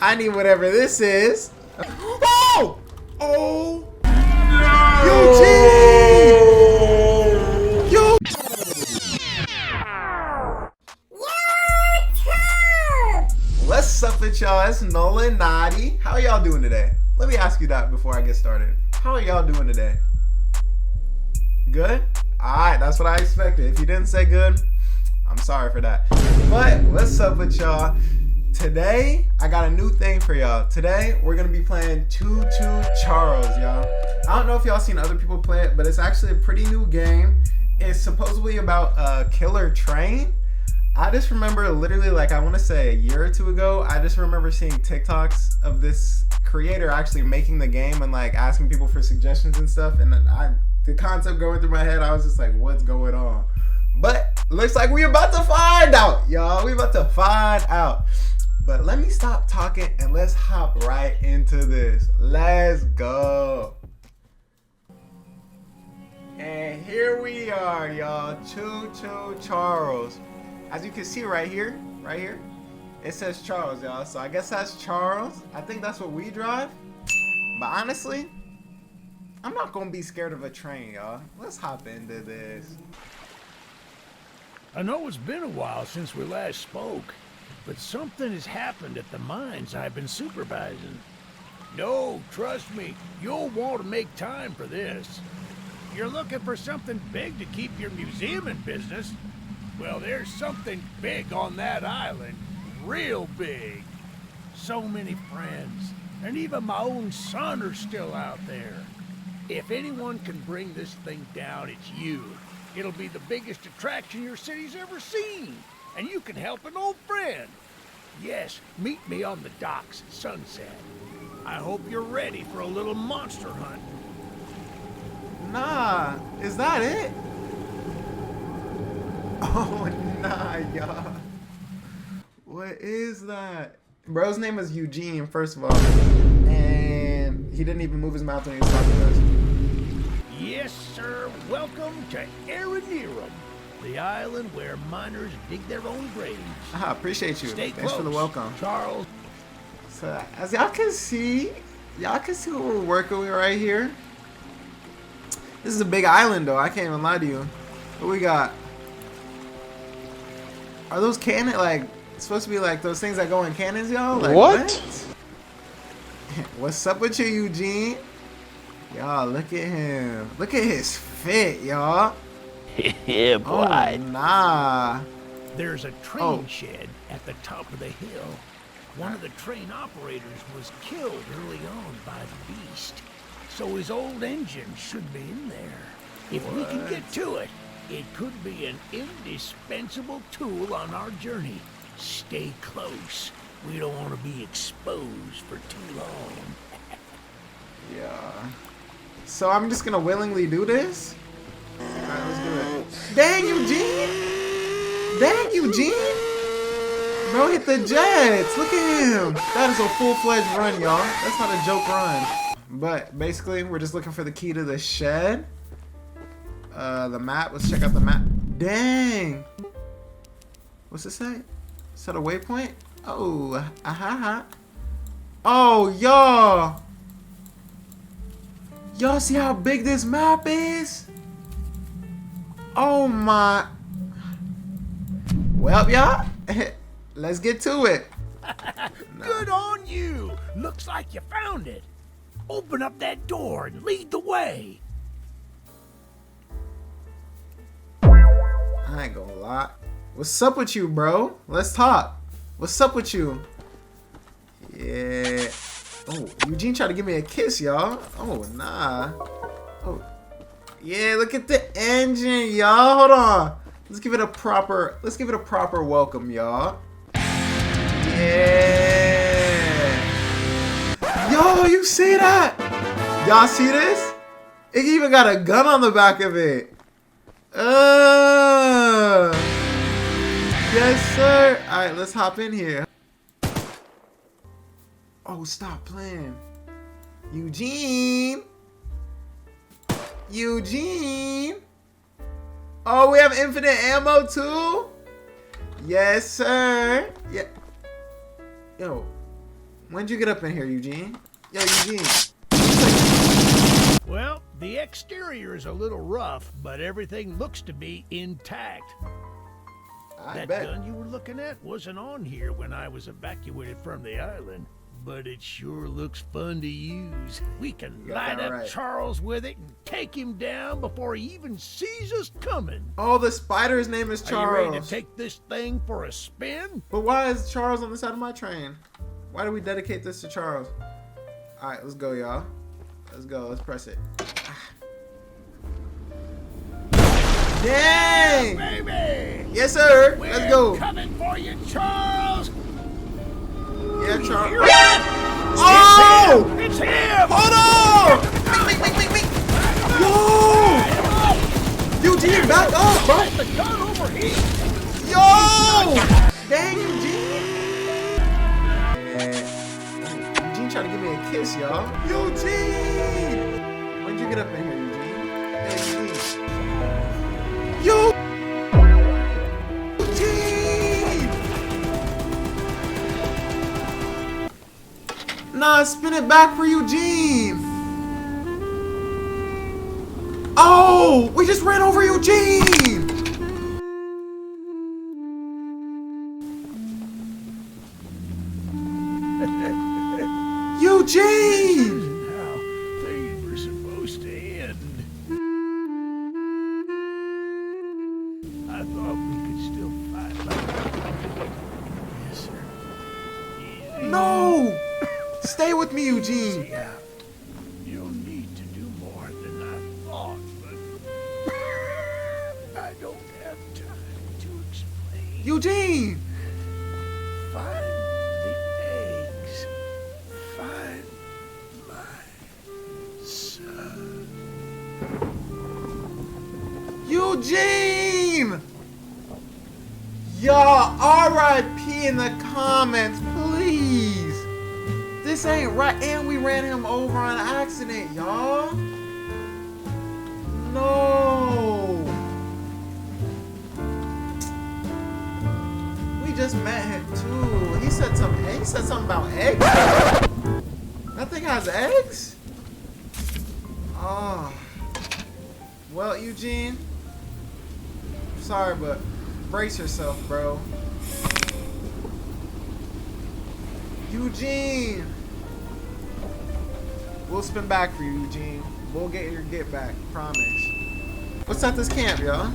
I need whatever this is. Oh! Oh! Eugene! Yo! What's up with y'all? It's Nolannati. How are y'all doing today? Let me ask you that before I get started. How are y'all doing today? Good? Alright, that's what I expected. If you didn't say good, I'm sorry for that. But what's up with y'all? Today, I got a new thing for y'all. Today, we're gonna be playing Choo Choo Charles, y'all. I don't know if y'all seen other people play it, but it's actually a pretty new game. It's supposedly about a killer train. I just remember literally, like, I want to say a year or two ago, I just remember seeing TikToks of this creator actually making the game and like asking people for suggestions and stuff. And the concept going through my head, I was just like, what's going on? But looks like we about to find out, y'all. We about to find out. But let me stop talking and let's hop right into this. Let's go. And here we are, y'all. Choo Choo Charles. As you can see right here, it says Charles, y'all. So I guess that's Charles. I think that's what we drive. But honestly, I'm not gonna be scared of a train, y'all. Let's hop into this. I know it's been a while since we last spoke, but something has happened at the mines I've been supervising. No, trust me, you'll want to make time for this. You're looking for something big to keep your museum in business? Well, there's something big on that island. Real big. So many friends, and even my own son are still out there. If anyone can bring this thing down, it's you. It'll be the biggest attraction your city's ever seen, and you can help an old friend. Yes, meet me on the docks at sunset. I hope you're ready for a little monster hunt. Nah, is that it? Oh, nah, y'all. What is that? Bro's name is Eugene, first of all. And he didn't even move his mouth when he was talking to us. Yes, sir. Welcome to Aranerum, the island where miners dig their own graves. Ah, appreciate you. Stay Thanks close, for the welcome. Charles. So, as y'all can see what we're working with right here. This is a big island, though. I can't even lie to you. What we got? Are those cannon, like, supposed to be like those things that go in cannons, y'all? Like, what? What's up with you, Eugene? Y'all, look at him. Look at his fit, y'all. Yeah, boy. Oh, nah. There's a train shed at the top of the hill. One of the train operators was killed early on by the beast, so his old engine should be in there. If we can get to it, it could be an indispensable tool on our journey. Stay close. We don't want to be exposed for too long. Yeah. So I'm just gonna willingly do this? Alright, let's do it. Dang, Eugene! Dang, Eugene! Bro hit the jets! Look at him! That is a full-fledged run, y'all. That's not a joke run. But basically, we're just looking for the key to the shed. The map. Let's check out the map. Dang! What's it say? Set a waypoint? Oh, aha. Oh, y'all! Y'all see how big this map is? Oh my. Well, y'all, let's get to it. Good on you. Looks like you found it. Open up that door and lead the way. I ain't gonna lie. What's up with you, bro? Let's talk. What's up with you? Yeah. Oh, Eugene tried to give me a kiss, y'all. Oh, nah. Oh, yeah. Look at the engine, y'all. Hold on. Let's give it a proper welcome, y'all. Yeah. Yo, you see that? Y'all see this? It even got a gun on the back of it. Yes, sir. All right, let's hop in here. Oh, stop playing. Eugene. Oh, we have infinite ammo too? Yes, sir. Yeah. Yo. When'd you get up in here, Eugene? Yo, Eugene. Well, the exterior is a little rough, but everything looks to be intact. I That bet. gun you were looking at wasn't on here when I was evacuated from the island, but it sure looks fun to use. We can Yeah, light up right. Charles with it and take him down before he even sees us coming. Oh, the spider's name is Are you ready to Charles. take this thing for a spin? But why is Charles on the side of my train? Why do we dedicate this to Charles? All right, let's go, y'all. Let's go. Let's press it. Dang! Baby! Yes, sir. We're Let's go. coming for you, Charles! Yeah, You Charles. hear that? Oh! It's him! Hold on! Meek. Yo! Eugene, back up, bro. The gun overheat! Yo! Dang, Eugene. Eugene trying to give me a kiss, y'all. Eugene! When'd you get up in here, Eugene? Hey, Eugene. Yo! Eugene! Nah, spin it back for Eugene. Oh, we just ran over Eugene. Eugene! How things were supposed to end. I thought we could still fight like... Yes, sir. Easy. No! Stay with me, Eugene. Yeah. You'll need to do more than I thought, but... I don't have time to explain. Eugene! Find the eggs. Find my son. Eugene! Y'all, RIP in the comments, please. This ain't right, and we ran him over on accident, y'all. No. We just met him too. He said something about eggs. That thing has eggs? Oh. Well, Eugene, sorry, but brace yourself, bro. Eugene! We'll spin back for you, Eugene. We'll get your get back, promise. What's at this camp, y'all?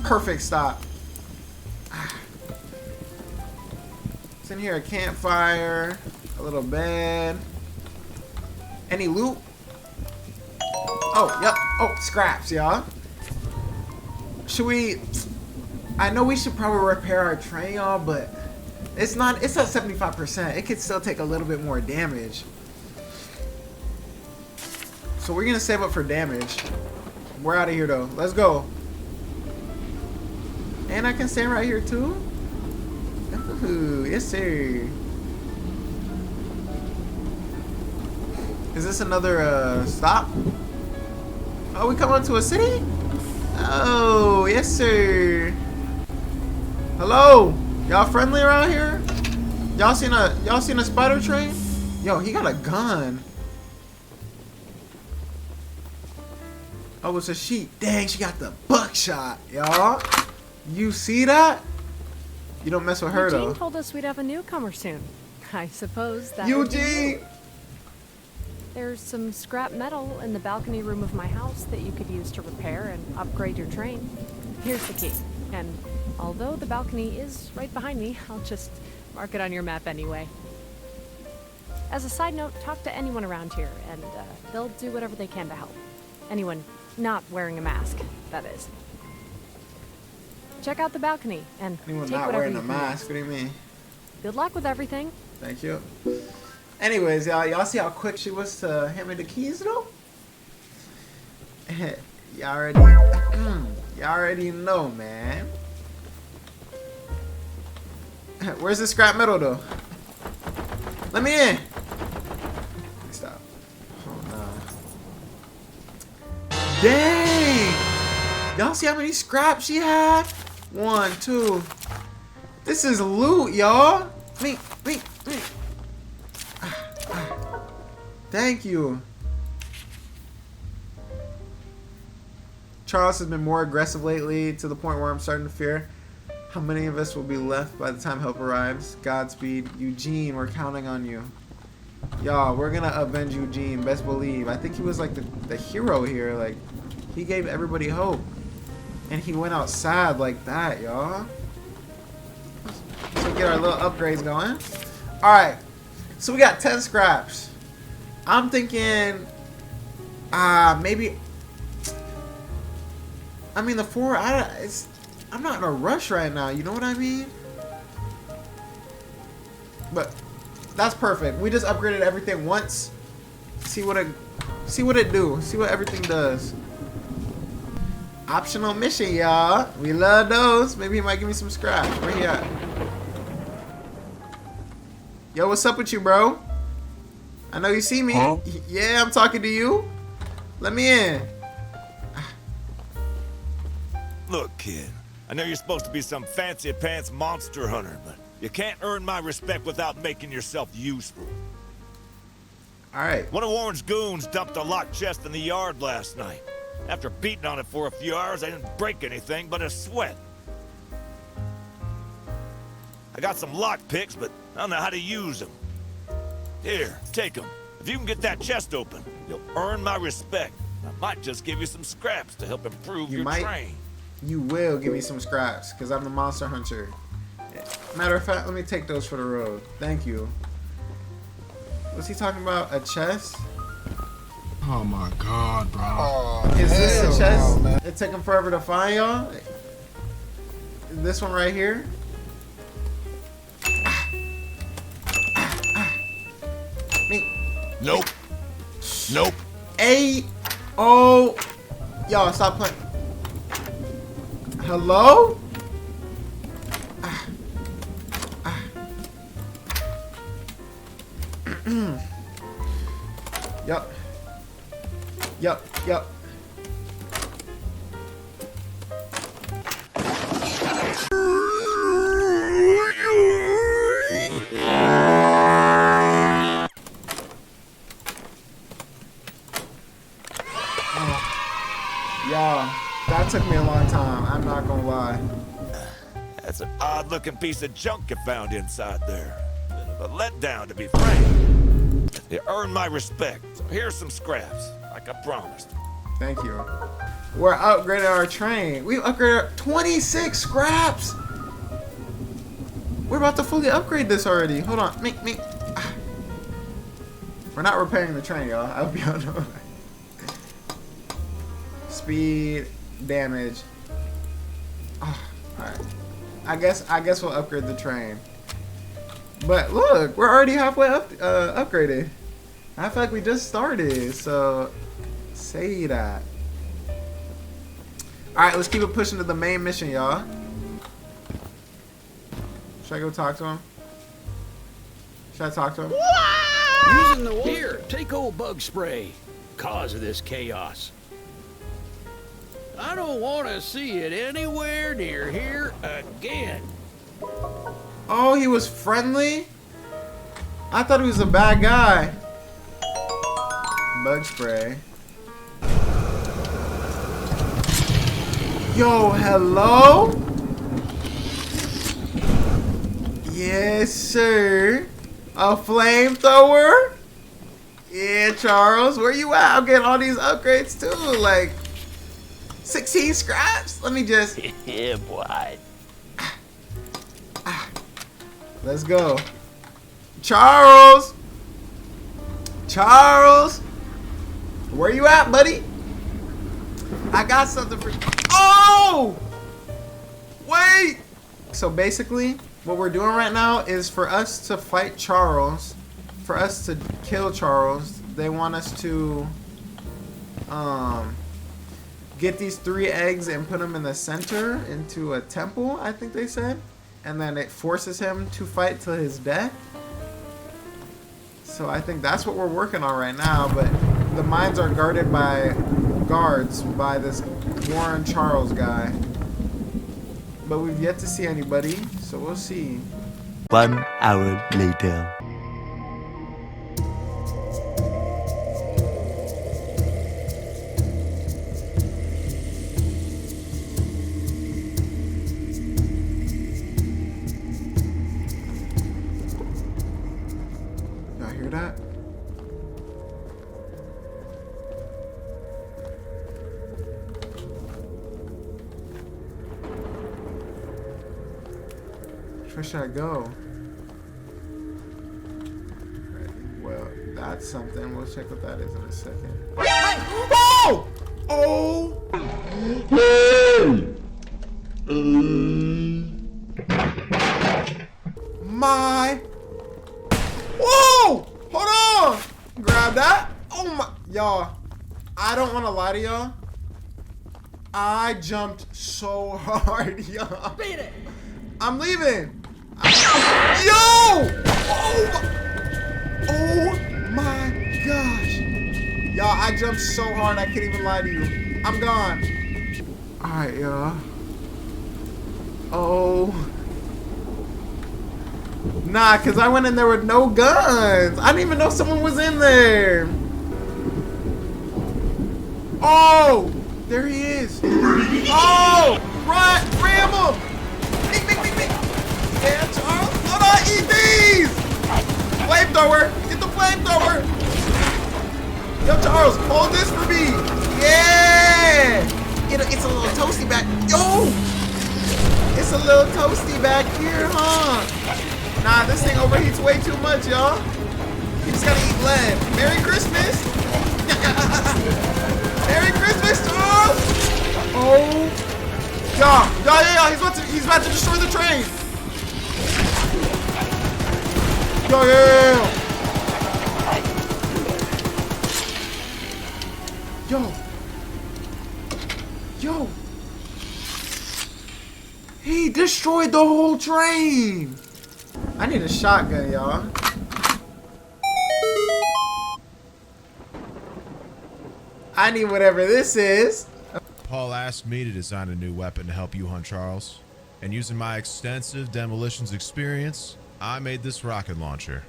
Perfect stop. It's in here, a campfire, a little bed. Any loot? Oh, yep. Oh, scraps, y'all. Should we... I know we should probably repair our train, y'all, but it's at 75%. It could still take a little bit more damage. So we're gonna save up for damage. We're out of here though. Let's go. And I can stand right here too? Ooh, yes sir. Is this another stop? Oh, we come onto a city? Oh, yes sir. Hello? Y'all friendly around here? Y'all seen a spider train? Yo, he got a gun. Oh, it's a sheep. Dang, she got the buckshot, y'all. You see that? You don't mess with her Eugene though. told us we'd have a newcomer soon. I suppose that would be Eugene! you. There's some scrap metal in the balcony room of my house that you could use to repair and upgrade your train. Here's the key. And although the balcony is right behind me, I'll just mark it on your map anyway. As a side note, talk to anyone around here, and they'll do whatever they can to help. Anyone not wearing a mask, that is. Check out the balcony and Anyone take not whatever wearing you a can mask? use. What do you mean? Good luck with everything. Thank you. Anyways, y'all see how quick she was to hand me the keys though? y'all already know, man. Where's the scrap metal though? Let me in. Stop. Oh no. Dang! Y'all see how many scraps she had? 1, 2. This is loot, y'all. Me. Thank you. Charles has been more aggressive lately to the point where I'm starting to fear how many of us will be left by the time help arrives. Godspeed. Eugene, we're counting on you. Y'all, we're gonna avenge Eugene, best believe. I think he was like the hero here. Like, he gave everybody hope. And he went out sad like that, y'all. So get our little upgrades going. Alright. So we got 10 scraps. I'm thinking maybe, I mean the 4, I'm not in a rush right now, you know what I mean? But that's perfect. We just upgraded everything once. See what it do. See what everything does. Optional mission, y'all. We love those. Maybe he might give me some scraps. Where he at? Yo, what's up with you, bro? I know you see me. Huh? Yeah, I'm talking to you. Let me in. Look, kid, I know you're supposed to be some fancy pants monster hunter, but you can't earn my respect without making yourself useful. Alright. One of Warren's goons dumped a locked chest in the yard last night. After beating on it for a few hours, I didn't break anything but a sweat. I got some lock picks, but I don't know how to use them. Here, take them. If you can get that chest open, you'll earn my respect. I might just give you some scraps to help improve your train. You will give me some scraps, because I'm the monster hunter. Matter of fact, let me take those for the road. Thank you. What's he talking about? A chest? Oh my god, bro. Oh, Is this a chest? no, man. It took him forever to find, y'all? This one right here? Nope. Nope. Y'all, stop playing. Hello? Yup. Y'all, that took me a long time. I'm not gonna lie. That's an odd-looking piece of junk you found inside there. Bit of a letdown, to be frank. You earned my respect, so here's some scraps, like I promised. Thank you. We're upgrading our train. We upgraded 26 scraps. We're about to fully upgrade this already. Hold on. We're not repairing the train, y'all. I'll be on the way. Speed, damage. Oh, alright. I guess we'll upgrade the train. But look, we're already halfway upgraded. I feel like we just started, so say that. Alright, let's keep it pushing to the main mission, y'all. Should I go talk to him? Should I talk to him? Using the here, take old bug spray. Cause of this chaos. I don't want to see it anywhere near here again. Oh, he was friendly? I thought he was a bad guy. Bug spray. Yo, hello? Yes, sir. A flamethrower? Yeah, Charles. Where you at? I'm getting all these upgrades too. Like 16 scraps? Let me just... Yeah, boy. Let's go. Charles! Charles! Where you at, buddy? I got something for you. Oh! Wait! So basically, what we're doing right now is for us to fight Charles, for us to kill Charles, they want us to get these 3 eggs and put them in the center into a temple, I think they said. And then it forces him to fight till his death. So I think that's what we're working on right now, but the mines are guarded by guards by this Warren Charles guy. But we've yet to see anybody, so we'll see. 1 hour later. Y'all hear that? Where should I go? Right, well, that's something. We'll check what that is in a second. Oh! Oh! My! Whoa! Hold on! Grab that. Oh my! Y'all, I don't want to lie to y'all. I jumped so hard, y'all. Beat it! I'm leaving. Yo! Oh my gosh. Y'all, I jumped so hard I can't even lie to you. I'm gone. Alright, y'all. Oh. Nah, because I went in there with no guns. I didn't even know someone was in there. Oh! There he is. Oh! Run! Ram him! Yeah, Charles. Hold on, eat these! Flamethrower! Get the flamethrower! Yo, Charles, hold this for me! Yeah! It's a little toasty back. Yo! It's a little toasty back here, huh? Nah, this thing overheats way too much, y'all. You just gotta eat lead. Merry Christmas! Merry Christmas, Charles! Oh! Yeah! He's about to destroy the train! Yo, yeah! Yo! He destroyed the whole train! I need a shotgun, y'all. I need whatever this is. Paul asked me to design a new weapon to help you hunt Charles. And using my extensive demolitions experience, I made this rocket launcher.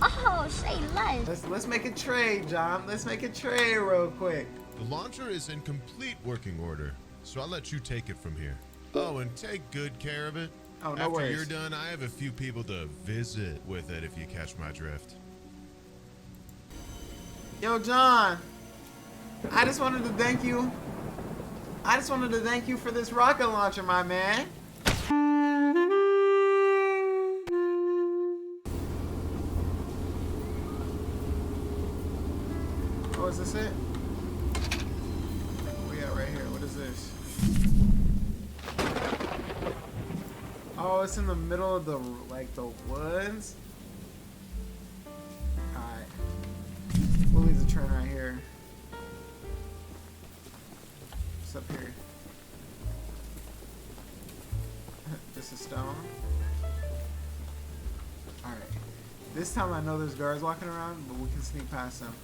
Oh, say less. Let's make a trade, John. Let's make a trade real quick. The launcher is in complete working order, so I'll let you take it from here. Oh, and take good care of it. Oh, no After worries. you're done, I have a few people to visit with it if you catch my drift. Yo, John. I just wanted to thank you. I just wanted to thank you for this rocket launcher, my man. Oh, is this it? Oh, yeah, right here. What is this? Oh, it's in the middle of the, like, the woods? Alright. We'll leave the train right here. What's up here? This is stone. Alright. This time I know there's guards walking around, but we can sneak past them.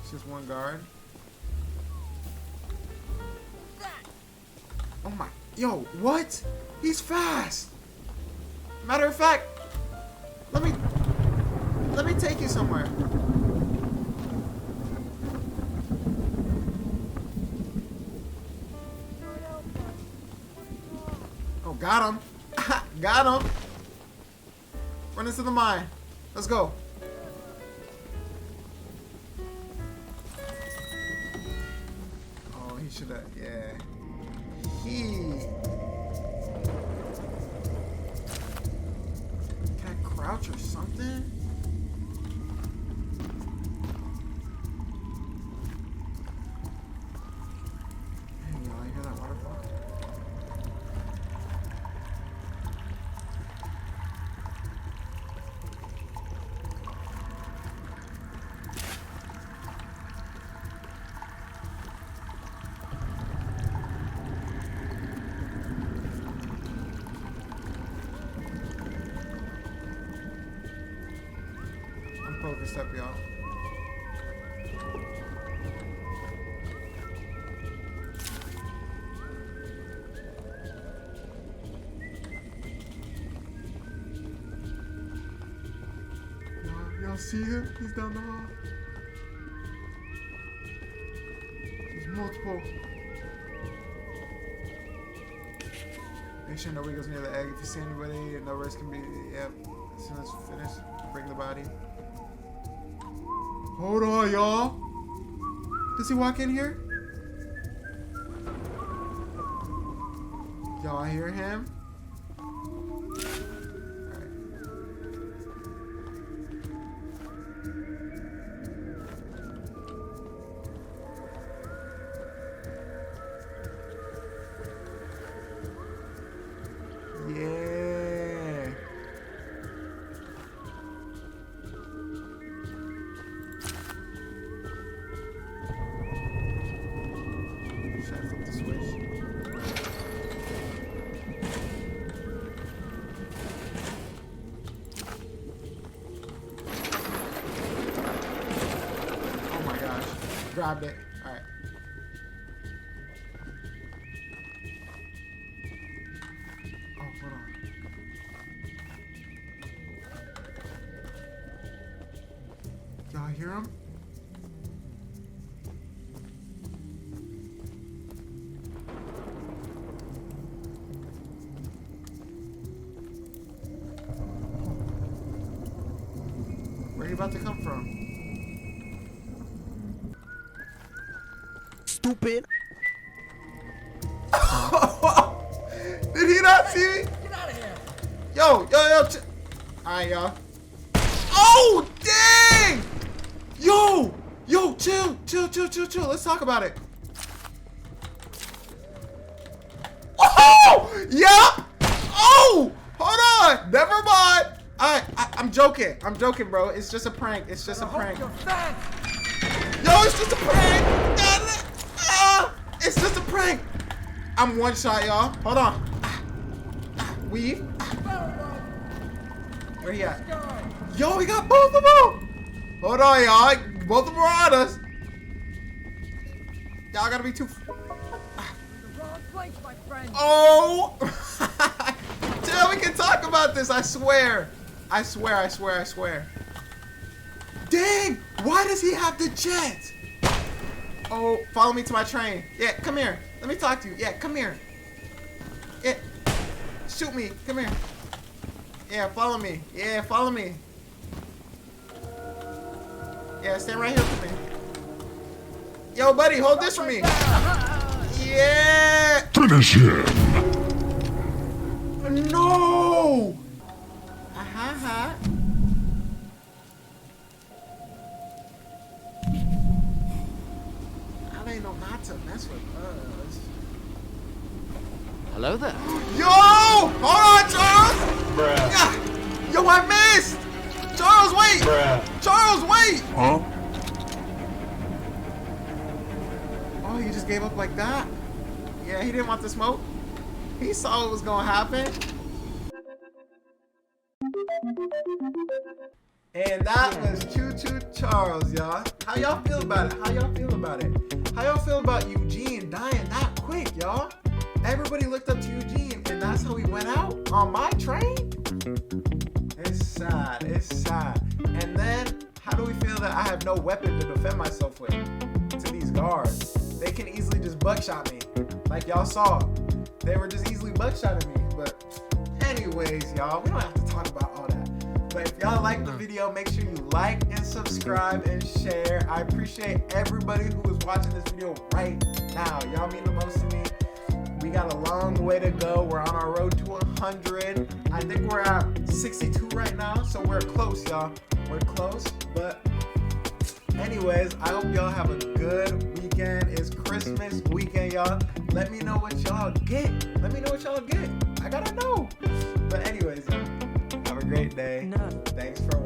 It's just one guard. Oh my, yo, what? He's fast. Matter of fact, let me take you somewhere. Oh, got him. Got him. Run into the mine. Let's go. Oh, he should have, yeah. Can I crouch or something? Hey, y'all, you hear that waterfall? Focused up, y'all. see him? He's down the hall. There's multiple. Make sure nobody goes near the egg. If you see anybody, no risk can be. Yep. As soon as it's finished, bring the body. Hold on, y'all. Does he walk in here? Y'all hear him? Yeah. Should I flip the switch? Oh my gosh. Grabbed it. Alright. Oh, hold on. Y'all hear him? Where are you about to come from? Stupid. Did he not see me? Get out of here. Yo. Alright, y'all. Oh, dang! Yo, chill. Let's talk about it. Oh, yep. Oh, hold on. Never mind. I'm joking, bro. It's just a prank. It's just a prank. Yo, it's just a prank. It's just a prank. I'm one shot, y'all. Hold on. Weave. Where he at? Yo, we got both of them. Hold on, y'all. Both of them are on us. Y'all gotta be too. Wrong place, my friend. Oh. Chill, we can talk about this. I swear. Dang. Why does he have the jet? Oh, follow me to my train. Yeah, come here. Let me talk to you. Yeah, come here. Yeah. Shoot me. Come here. Yeah, follow me. Yeah, follow me. Yeah, stand right here for me. Yo, buddy, hold this for me. Yeah. Finish him. No. I ain't know not to mess with us. Hello there. Yo! Hold on, Charles! Bruh. Yeah. Yo, I missed! Charles, wait! Bruh. Charles, wait! Huh? Oh, he just gave up like that? Yeah, he didn't want the smoke. He saw what was gonna happen. And that was Choo Choo Charles, y'all. How y'all feel about it? How y'all feel about Eugene dying that quick, y'all? Everybody looked up to Eugene, and that's how he went out on my train? It's sad. And then, how do we feel that I have no weapon to defend myself with? To these guards. They can easily just buckshot me. Like y'all saw. They were just easily buckshotting me. But anyways, y'all, we don't have to talk about all that. But if y'all like the video, make sure you like and subscribe and share. I appreciate everybody who is watching this video right now. Y'all mean the most to me. We got a long way to go. We're on our road to 100. I think we're at 62 right now, so we're close, y'all. We're close, but anyways, I hope y'all have a good weekend. It's Christmas weekend, y'all. Let me know what y'all get. I gotta know. But anyways, y'all, have a great day. Thanks for